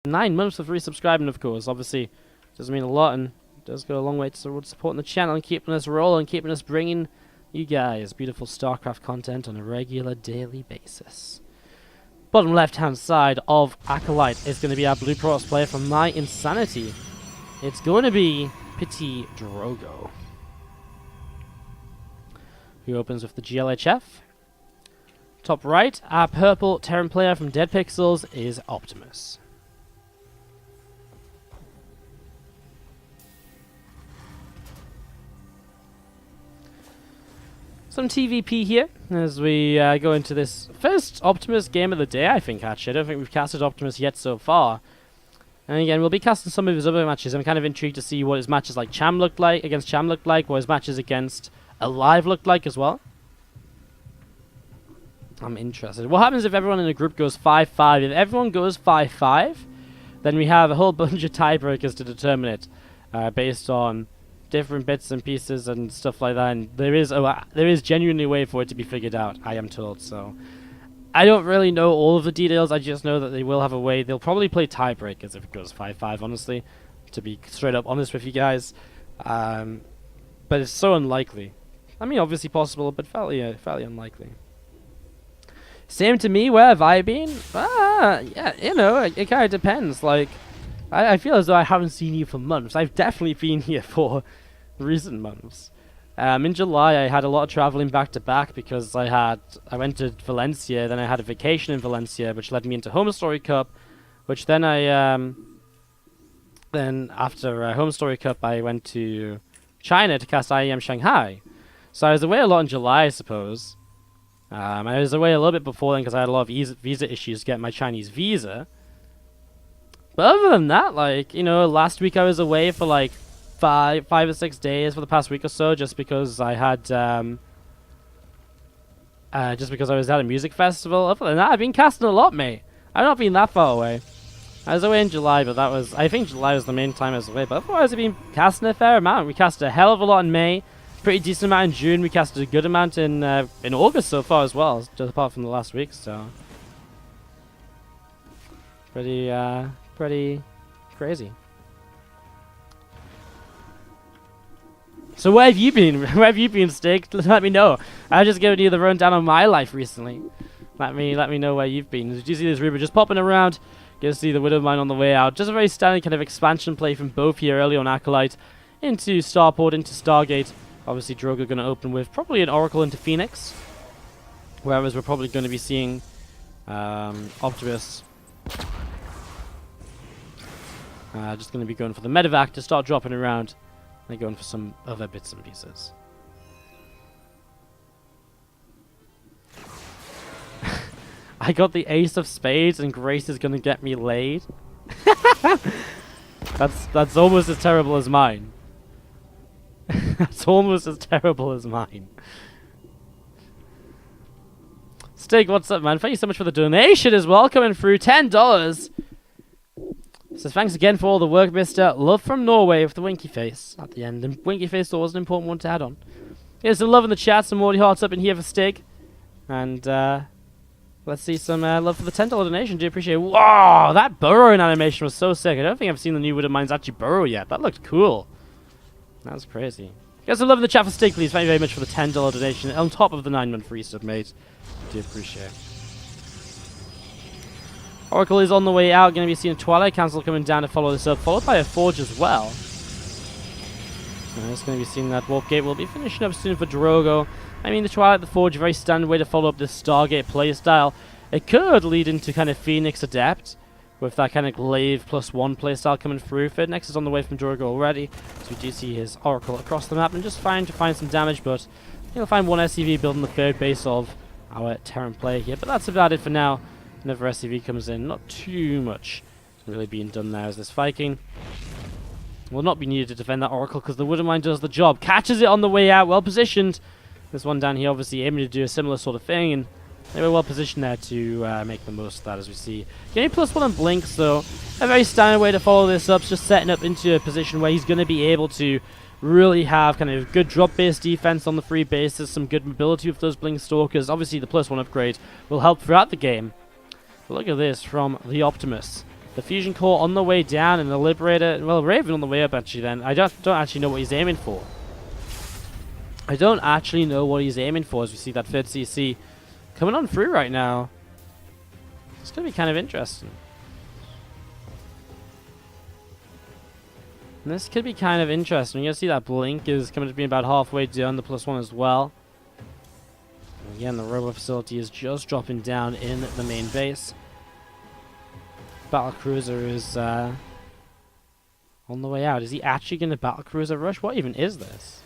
9 months for resubscribing, of course. Obviously, does mean a lot and does go a long way towards supporting the channel and keeping us rolling, keeping us bringing you guys beautiful StarCraft content on a regular daily basis. Bottom left-hand side of Acolyte is going to be our Blue Protoss player from My Insanity. It's going to be PtitDrogo, who opens with the GLHF. Top right, our purple Terran player from Dead Pixels is Optimus. Some TVP here as we go into this first Optimus game of the day, I think, actually. I don't think we've casted Optimus yet so far. And again, we'll be casting some of his other matches. I'm kind of intrigued to see what his matches like Cham looked like, what his matches against Alive looked like as well. I'm interested. What happens if everyone in a group goes 5-5? If everyone goes 5-5, then we have a whole bunch of tiebreakers to determine it, based on different bits and pieces and stuff like that. And there is genuinely a way for it to be figured out, I am told. So I don't really know all of the details. I just know that they will have a way. They'll probably play tiebreakers if it goes 5-5, honestly, to be straight up honest with you guys. But it's so unlikely. I mean, obviously possible, but fairly unlikely. Same to me. Where have I been? Yeah, you know, it kind of depends. Like, I feel as though I haven't seen you for months. I've definitely been here for recent months. In July, I had a lot of traveling back to back because I went to Valencia, then I had a vacation in Valencia, which led me into Home Story Cup, which then then after Home Story Cup, I went to China to cast IEM Shanghai. So I was away a lot in July, I suppose. I was away a little bit before then because I had a lot of visa issues getting my Chinese visa. But other than that, like, you know, last week I was away for like five or 6 days for the past week or so, just because I had, just because I was at a music festival. Other than that, I've been casting a lot, mate. I've not been that far away. I was away in July, but I think July was the main time I was away. But otherwise, I've been casting a fair amount. We casted a hell of a lot in May, pretty decent amount in June. We casted a good amount in August so far as well, just apart from the last week. So pretty crazy. So where have you been? Where have you been, Stig? Let me know. I've just given you the rundown on my life recently. Let me know where you've been. Did you see this Reaper just popping around? Get to see the Widowmine on the way out. Just a very standard kind of expansion play from both here early on Acolyte into Starport, into Stargate. Obviously, Drogo going to open with probably an Oracle into Phoenix. Whereas we're probably going to be seeing Optimus just going to be going for the medevac to start dropping around. They're going for some other bits and pieces. I got the Ace of Spades and Grace is going to get me laid. That's almost as terrible as mine. That's almost as terrible as mine. Stig, what's up, man? Thank you so much for the donation as well, coming through. $10. So thanks again for all the work, mister. Love from Norway with the winky face at the end. And winky face was an important one to add on. Here's some love in the chat, some Wardy hearts up in here for Stig. And let's see some love for the $10 donation. Do appreciate it. Wow, that burrowing animation was so sick. I don't think I've seen the new Widowmines actually burrow yet. That looked cool. That's crazy. Get some love in the chat for Stig, please. Thank you very much for the $10 donation on top of the 9-month free sub, mate. Do appreciate it. Oracle is on the way out. Going to be seeing Twilight Council coming down to follow this up, followed by a Forge as well. It's going to be seeing that Warp Gate will be finishing up soon for Drogo. I mean, the Twilight, the Forge, very standard way to follow up this Stargate playstyle. It could lead into kind of Phoenix Adept, with that kind of Glaive +1 playstyle coming through. Third Nexus on the way from Drogo already, so we do see his Oracle across the map, and just trying to find some damage, but you'll find one SCV building the third base of our Terran player here. But that's about it for now. Another SCV comes in, not too much really being done there as this Viking will not be needed to defend that Oracle because the Widowmine does the job. Catches it on the way out, well positioned. This one down here obviously aiming to do a similar sort of thing, and they were well positioned there to make the most of that, as we see. Getting +1 on Blinks, though. A very standard way to follow this up, just setting up into a position where he's going to be able to really have kind of good drop-based defense on the free bases, some good mobility with those Blink Stalkers. Obviously, the +1 upgrade will help throughout the game. But look at this from the Optimus. The Fusion Core on the way down, and the Liberator, well, Raven on the way up actually then. I don't actually know what he's aiming for. I don't actually know what he's aiming for as we see that 3rd CC coming on through right now. It's going to be kind of interesting. And this could be kind of interesting. You're going to see that blink is coming to be about halfway down the +1 as well. And again, the Robo Facility is just dropping down in the main base. Battlecruiser is on the way out. Is he actually going to Battlecruiser rush? What even is this?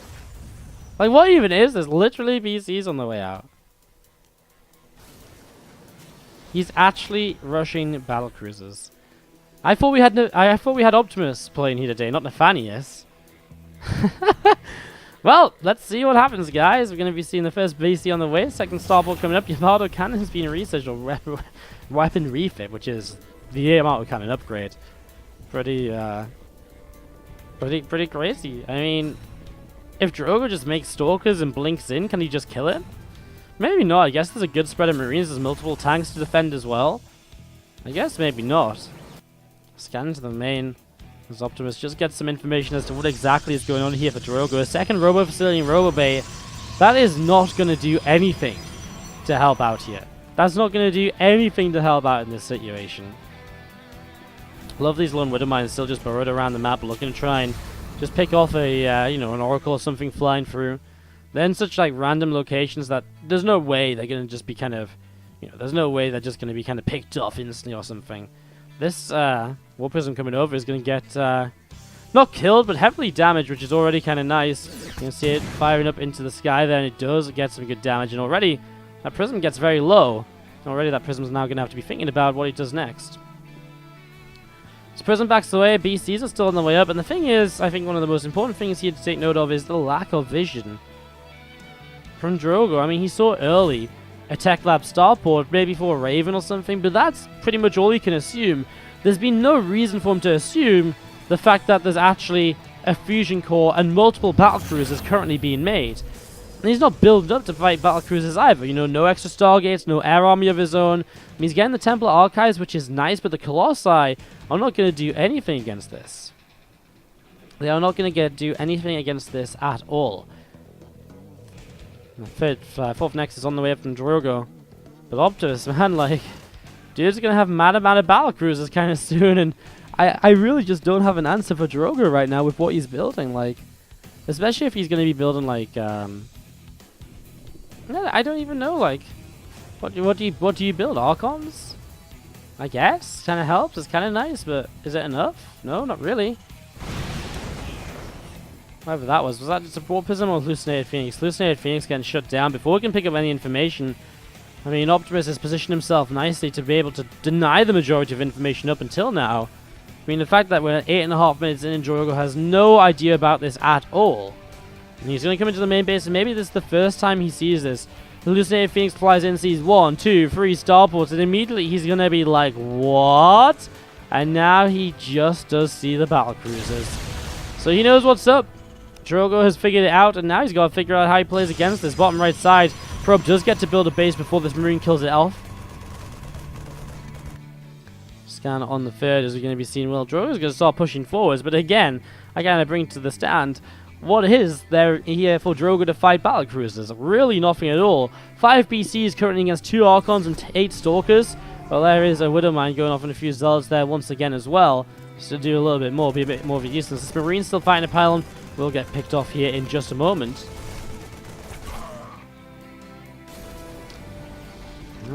Like, what even is this? Literally, BC's on the way out. He's actually rushing Battlecruisers. I thought we had Optimus playing here today, not Nathanius. Well, let's see what happens, guys. We're going to be seeing the first BC on the way. Second starport coming up. Yamato Cannon's being researched, or weapon refit, which is the Yamato Cannon upgrade. Pretty crazy. I mean, if Drogo just makes Stalkers and blinks in, can he just kill it? Maybe not. I guess there's a good spread of Marines. There's multiple tanks to defend as well. I guess maybe not. Scan to the main. As Optimus just gets some information as to what exactly is going on here for Drogo. A second Robo Facility in Robo Bay. That is not going to do anything to help out here. That's not going to do anything to help out in this situation. Love these lone Widow Mines still just burrowed around the map, looking to try and just pick off a, you know, an Oracle or something flying through. They're in such, like, random locations that there's no way they're going to just be kind of, you know, there's no way they're just going to be kind of picked off instantly or something. This War Prism coming over is going to get, not killed, but heavily damaged, which is already kind of nice. You can see it firing up into the sky there, and it does get some good damage. And already, that Prism gets very low. And already that Prism is now going to have to be thinking about what he does next. So Prism backs away, BCs are still on the way up, and the thing is, I think one of the most important things here to take note of is the lack of vision from Drogo. I mean, he saw early a Tech Lab starport, maybe for a Raven or something, but that's pretty much all he can assume. There's been no reason for him to assume the fact that there's actually a Fusion Core and multiple battlecruisers currently being made. And he's not built up to fight battlecruisers either. You know, no extra Stargates, no air army of his own. I mean, he's getting the Templar Archives, which is nice, but the Colossi are not going to do anything against this. They are not going to do anything against this at all. The fourth Nexus on the way up from Drogo. But Optimus, man, like, dude's going to have mad amount of battlecruisers kind of soon, and I really just don't have an answer for Drogo right now with what he's building, like, especially if he's going to be building, like, I don't even know, like, what do you build? Archons? I guess. Kind of helps. It's kind of nice, but is it enough? No, not really. Whatever that was that just a War Prism or Hallucinated Phoenix? Hallucinated Phoenix getting shut down before we can pick up any information. I mean, Optimus has positioned himself nicely to be able to deny the majority of information up until now. I mean, the fact that we're at 8.5 minutes in and Drogo has no idea about this at all. And he's going to come into the main base, and maybe this is the first time he sees this. Hallucinated Phoenix flies in, sees 1, 2, 3 starports, and immediately he's going to be like, what? And now he just does see the battlecruisers. So he knows what's up. Drogo has figured it out, and now he's got to figure out how he plays against this. Bottom right side, Probe does get to build a base before this Marine kills it off. Scan on the third as we're going to be seeing, well, Drogo's going to start pushing forwards, but again, I kind of bring to the stand, what is there here for Drogo to fight battlecruisers? Really nothing at all. 5 BCs currently against 2 Archons and 8 Stalkers. Well, there is a Widowmine going off and a few Zealots there once again as well. Just to do a little bit more, be a bit more of a useless. This Marine's still fighting a pylon. Will get picked off here in just a moment.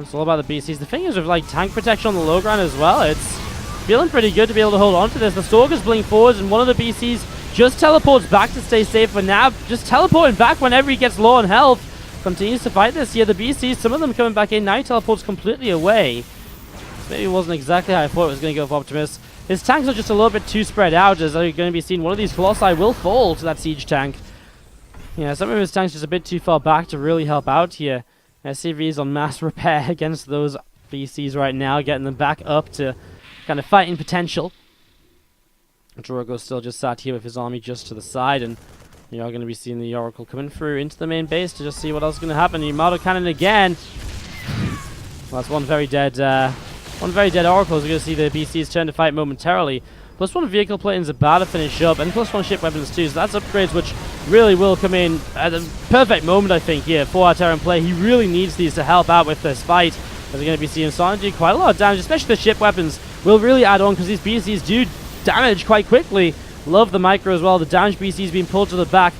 It's all about the BCs. The thing is with like tank protection on the low ground as well, it's feeling pretty good to be able to hold on to this. The Stalkers blink forwards and one of the BCs just teleports back to stay safe for now. Just teleporting back whenever he gets low on health. Continues to fight this here. The BCs, some of them coming back in. Now he teleports completely away. Maybe it wasn't exactly how I thought it was going to go for Optimus. His tanks are just a little bit too spread out, as you're going to be seeing one of these Colossi will fall to that siege tank. Yeah, some of his tanks just a bit too far back to really help out here. SCV's on mass repair against those BCs right now, getting them back up to kind of fighting potential. Drogo's still just sat here with his army just to the side, and you are going to be seeing the Oracle coming through into the main base to just see what else is going to happen. Yamato Cannon again. Well, that's one very dead On very dead Oracles, we're going to see the BCs turn to fight momentarily. +1 vehicle plating's about to finish up, and +1 ship weapons too, so that's upgrades which really will come in at a perfect moment, I think, here for our Terran player. He really needs these to help out with this fight, as we're going to be seeing Sonic do quite a lot of damage, especially the ship weapons will really add on, because these BCs do damage quite quickly. Love the micro as well, the damage BCs being pulled to the back.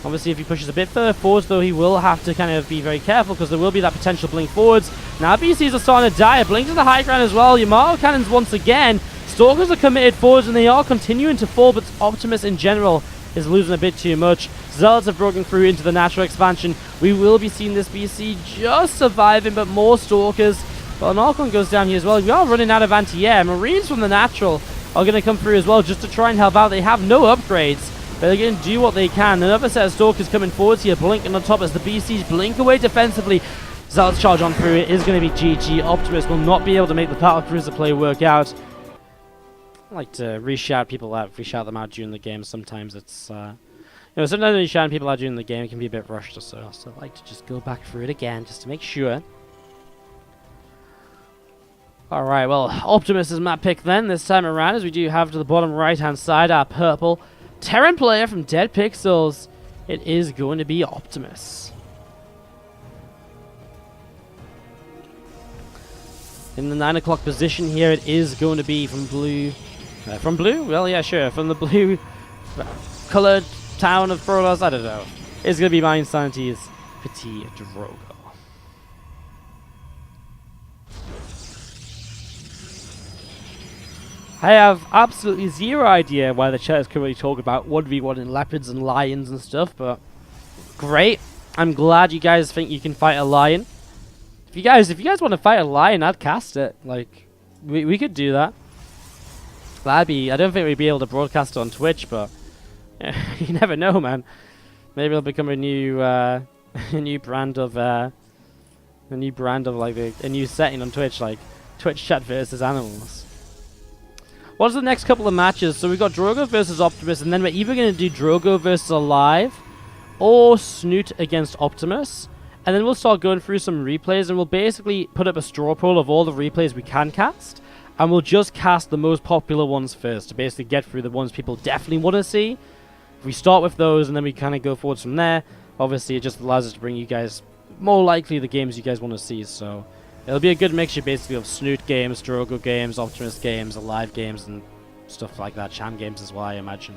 Obviously, if he pushes a bit further forwards, though, he will have to kind of be very careful, because there will be that potential blink forwards. Now, BCs are starting to die. Blink to the high ground as well. Yamato cannons once again. Stalkers are committed forwards, and they are continuing to fall, but Optimus in general is losing a bit too much. Zealots have broken through into the natural expansion. We will be seeing this BC just surviving, but more Stalkers. Well, an Archon goes down here as well. We are running out of anti-air. Marines from the natural are going to come through as well, just to try and help out. They have no upgrades, but they're going to do what they can. Another set of Stalkers coming forwards here, blinking on top as the BCs blink away defensively. Zealots charge on through. It is going to be GG. Optimus will not be able to make the Battle Cruiser play work out. I like to re-shout people out if we shout them out during the game. Sometimes it's, sometimes when you shout people out during the game, it can be a bit rushed or so. So I like to just go back through it again, just to make sure. Alright, well, Optimus is map pick then, this time around, as we do have to the bottom right-hand side our purple Terran player from Dead Pixels. It is going to be Optimus. In the 9 o'clock position here, it is going to be from blue. From blue? Well, yeah, sure. From the blue colored town of Protoss, I don't know. It's going to be my Insanity's PtitDrogo. I have absolutely zero idea why the chat is currently talking about 1v1 in leopards and lions and stuff, but great. I'm glad you guys think you can fight a lion. If you guys want to fight a lion, I'd cast it. Like, we could do that. I don't think we'd be able to broadcast it on Twitch, but you never know, man. Maybe it'll become a new a new brand of like a new setting on Twitch, like Twitch chat versus animals. What's the next couple of matches? So we've got Drogo versus Optimus, and then we're either going to do Drogo versus Alive or Snoot against Optimus. And then we'll start going through some replays, and we'll basically put up a straw poll of all the replays we can cast. And we'll just cast the most popular ones first to basically get through the ones people definitely want to see. If we start with those and then we kind of go forwards from there, obviously it just allows us to bring you guys more likely the games you guys want to see. So it'll be a good mixture basically of Snoot games, Drogo games, Optimus games, Alive games, and stuff like that. Sham games as well, I imagine.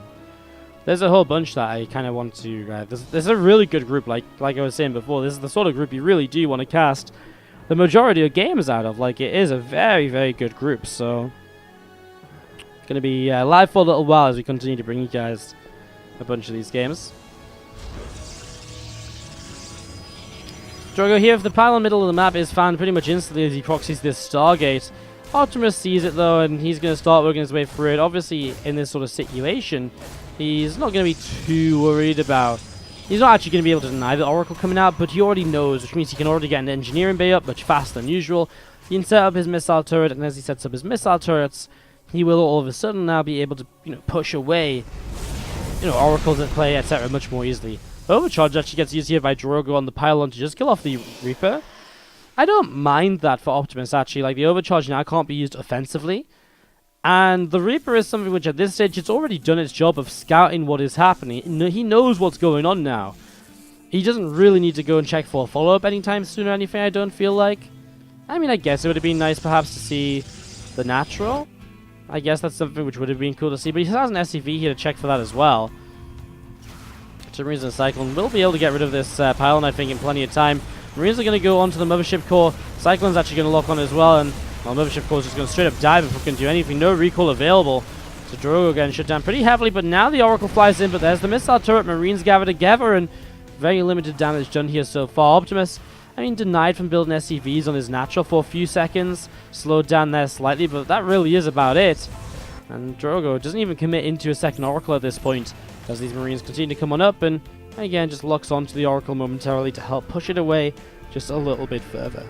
There's a whole bunch that I kind of want to... there's a really good group, like I was saying before. This is the sort of group you really do want to cast the majority of games out of. Like, it is a very, very good group. So it's going to be live for a little while as we continue to bring you guys a bunch of these games. Drogo here, if the pile in the middle of the map is found pretty much instantly as he proxies this Stargate. Optimus sees it though, and he's going to start working his way through it. Obviously, in this sort of situation, he's not going to be too worried about... He's not actually going to be able to deny the Oracle coming out, but he already knows, which means he can already get an engineering bay up much faster than usual. He can set up his missile turret, and as he sets up his missile turrets, he will all of a sudden now be able to, push away, Oracles at play, etc. much more easily. Overcharge actually gets used here by Drogo on the pylon to just kill off the Reaper. I don't mind that for Optimus, actually. Like, the Overcharge now can't be used offensively. And the Reaper is something which at this stage it's already done its job of scouting what is happening. He knows what's going on now. He doesn't really need to go and check for a follow-up anytime soon or anything, I don't feel like. I mean, I guess it would have been nice perhaps to see the Natural. I guess that's something which would have been cool to see. But he has an SCV here to check for that as well. For some reason, Cyclone will be able to get rid of this pylon, I think, in plenty of time. Marines are going to go onto the Mothership Core. Cyclone's actually going to lock on as well, and well, Mothership Core is just going to straight up dive if we can do anything. No recall available. So Drogo getting shut down pretty heavily, but now the Oracle flies in, but there's the missile turret. Marines gather together, and very limited damage done here so far. Optimus, denied from building SCVs on his Natural for a few seconds. Slowed down there slightly, but that really is about it. And Drogo doesn't even commit into a second Oracle at this point, as these Marines continue to come on up, and again just locks onto the Oracle momentarily to help push it away just a little bit further.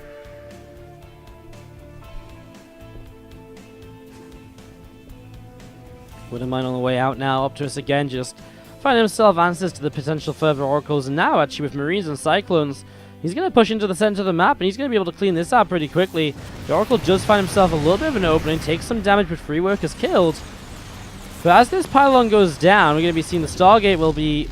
Wouldn't mind on the way out now. Optimus again just finding himself answers to the potential further Oracles, and now actually with Marines and Cyclones, He's going to push into the center of the map, and he's going to be able to clean this out pretty quickly. The Oracle does find himself a little bit of an opening, takes some damage, but free workers killed. But as this pylon goes down, we're going to be seeing the Stargate will be,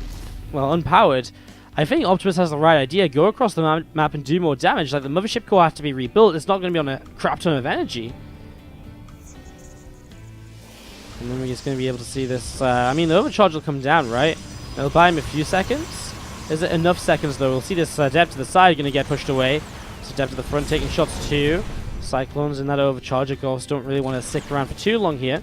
well, unpowered. I think Optimus has the right idea. Go across the map and do more damage. Like, the mothership core has to be rebuilt. It's not going to be on a crap ton of energy. And then we're just going to be able to see this. I mean, the overcharge will come down, right? It'll buy him a few seconds. Is it enough seconds, though? We'll see this Adept to the side going to get pushed away. So Adept to the front taking shots too. Cyclones in that overcharge, of course, don't really want to stick around for too long here.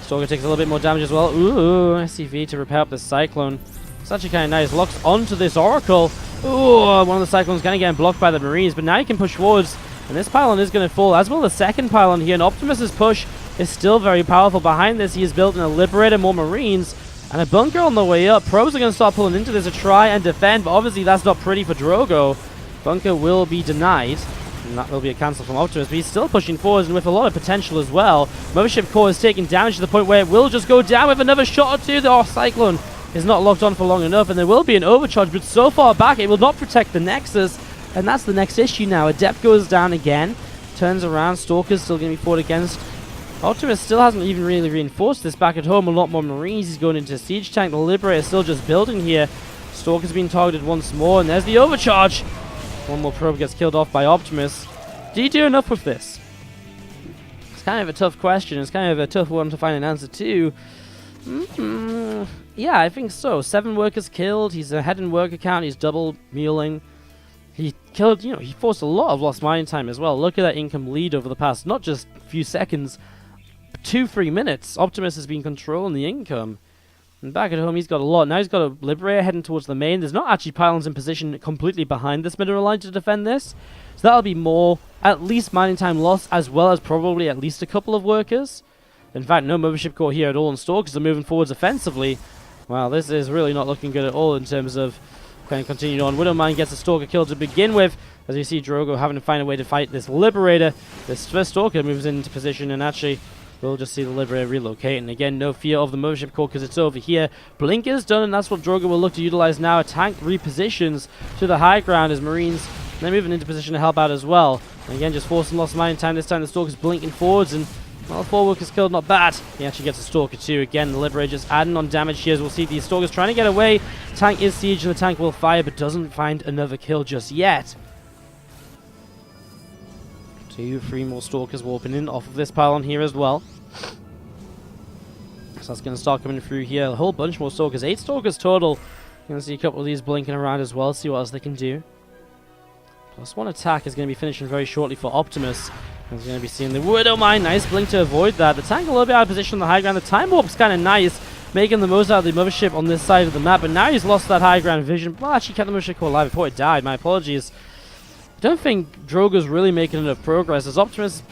Stalker takes a little bit more damage as well. Ooh, SCV to repair up the Cyclone. It's actually kind of nice. Locks onto this Oracle. Ooh, one of the Cyclones going to get blocked by the Marines, but now he can push forwards, and this pylon is going to fall, as will the second pylon here, and Optimus's push is still very powerful. Behind this, he has built in a Liberator, more Marines, and a bunker on the way up. Probes are going to start pulling into this to try and defend, but obviously that's not pretty for Drogo. Bunker will be denied. And that will be a cancel from Optimus, but he's still pushing forwards and with a lot of potential as well. Mothership core is taking damage to the point where it will just go down with another shot or two. The Cyclone is not locked on for long enough, and there will be an overcharge, but so far back it will not protect the Nexus, and that's the next issue now. Adept goes down again, turns around, Stalker's still going to be fought against. Optimus still hasn't even really reinforced this back at home. A lot more Marines. He's going into Siege Tank. The Liberator still just building here. Stalker's being targeted once more, and there's the overcharge. One more probe gets killed off by Optimus. Do you do enough with this? It's kind of a tough question. It's kind of a tough one to find an answer to. Yeah, I think so. 7 workers killed. He's ahead in worker count. He's double muling. He killed, he forced a lot of lost mining time as well. Look at that income lead over the past, not just a few seconds, but 2-3 minutes. Optimus has been controlling the income. And back at home, he's got a lot. Now he's got a Liberator heading towards the main. There's not actually pylons in position completely behind this mineral line to defend this. So that'll be more, at least mining time lost, as well as probably at least a couple of workers. In fact, no mothership core here at all, and Stalkers are moving forwards offensively. Wow, this is really not looking good at all in terms of kind of continuing on. Widowmine gets a Stalker kill to begin with, as you see Drogo having to find a way to fight this Liberator. This first Stalker moves into position, and actually we'll just see the Liberator relocate. And again, no fear of the mothership core because it's over here. Blink is done, and that's what Drogo will look to utilize now. A tank repositions to the high ground as Marines, they're moving into position to help out as well. And again, just forcing lost mining time. This time the Stalker's blinking forwards, and well, 4 workers killed, not bad. He actually gets a Stalker too. Again, the Liberator just adding on damage here as we'll see these Stalkers trying to get away. Tank is sieged, and the tank will fire, but doesn't find another kill just yet. 2-3 more Stalkers warping in off of this pylon here as well. So that's going to start coming through here. A whole bunch more Stalkers. 8 Stalkers total. You're going to see a couple of these blinking around as well. See what else they can do. +1 attack is going to be finishing very shortly for Optimus. He's going to be seeing the Widowmine. Nice blink to avoid that. The tank a little bit out of position on the high ground. The time warp's kind of nice, making the most out of the mothership on this side of the map. But now he's lost that high ground vision. Well, actually kept the mothership core alive before it died. My apologies. I don't think Drogo's really making enough progress. As Optimus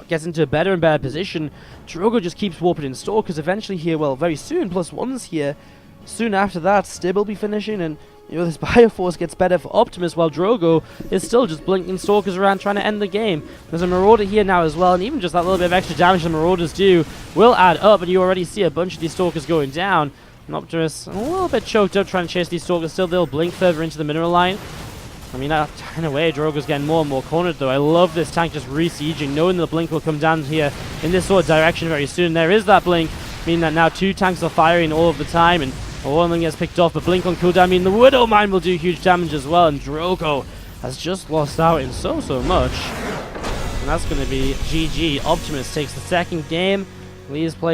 gets into a better and better position, Drogo just keeps warping in Stalkers. Eventually here, well, very soon, +1's here. Soon after that, Stib will be finishing, and this Bioforce gets better for Optimus, while Drogo is still just blinking Stalkers around trying to end the game. There's a Marauder here now as well, and even just that little bit of extra damage the Marauders do will add up, and you already see a bunch of these Stalkers going down. And Optimus a little bit choked up trying to chase these Stalkers. Still, they'll blink further into the mineral line. I mean, in a way, Drogo's getting more and more cornered, though. I love this tank just re-sieging, knowing the blink will come down here in this sort of direction very soon. There is that blink, meaning that now 2 tanks are firing all of the time, and one of them gets picked off, but blink on cooldown, I mean, the Widowmine will do huge damage as well, and Drogo has just lost out in so much. And that's going to be GG. Optimus takes the second game, leaves play.